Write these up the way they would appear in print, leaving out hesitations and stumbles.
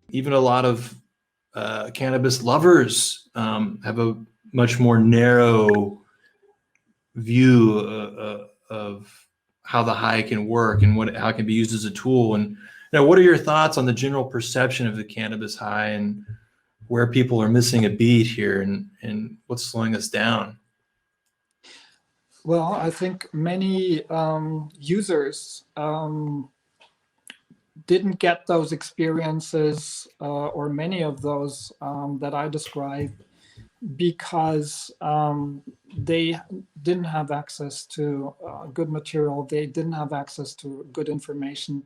Even a lot of cannabis lovers have a much more narrow view of how the high can work and how it can be used as a tool. And what are your thoughts on the general perception of the cannabis high and where people are missing a beat here and what's slowing us down? Well, I think many users didn't get those experiences or many of those that I described because they didn't have access to good material. They didn't have access to good information,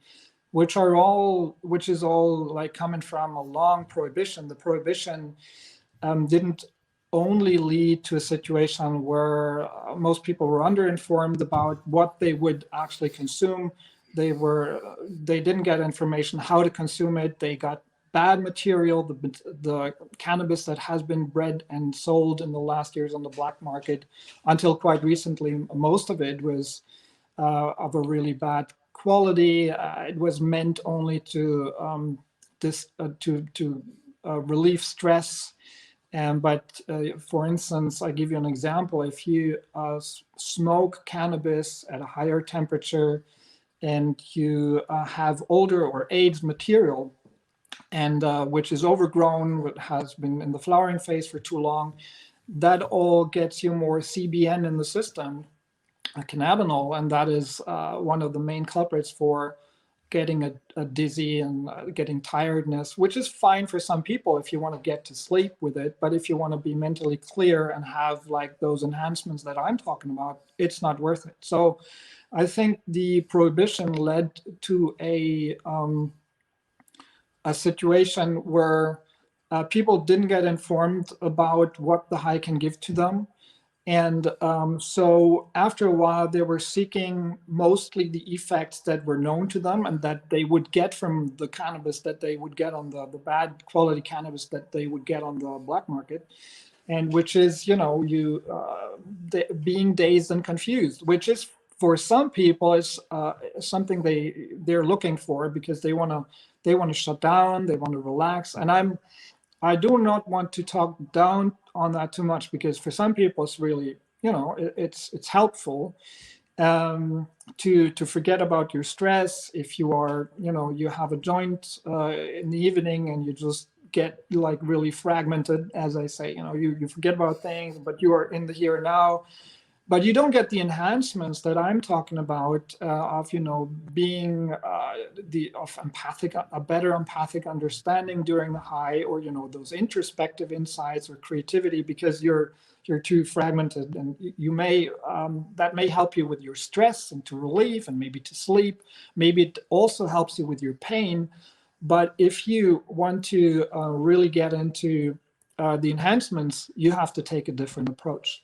which is all like coming from a long prohibition. The prohibition didn't only lead to a situation where most people were underinformed about what they would actually consume. They didn't get information how to consume it. They got bad material, the cannabis that has been bred and sold in the last years on the black market. Until quite recently, most of it was of a really bad quality. It was meant only to relieve stress. But for instance, I give you an example. If you smoke cannabis at a higher temperature and you have older or aged material, and which is overgrown, has been in the flowering phase for too long, that all gets you more CBN in the system, cannabinol, and that is one of the main culprits for getting a dizzy and getting tiredness, which is fine for some people if you want to get to sleep with it. But if you want to be mentally clear and have like those enhancements that I'm talking about, it's not worth it. So I think the prohibition led to a situation where people didn't get informed about what the high can give to them. And so after a while, they were seeking mostly the effects that were known to them and that they would get from the cannabis that they would get on the bad quality cannabis that they would get on the black market. And which is, being dazed and confused, which is for some people is something they're looking for because they want to shut down, they want to relax. And I do not want to talk down on that too much because for some people it's really, it's helpful to forget about your stress. If you are, you have a joint in the evening and you just get like really fragmented, as I say, you forget about things, but you are in the here and now. But you don't get the enhancements that I'm talking about of, being a better empathic understanding during the high, or, those introspective insights or creativity, because you're too fragmented, and you may that may help you with your stress and to relieve and maybe to sleep. Maybe it also helps you with your pain. But if you want to really get into the enhancements, you have to take a different approach.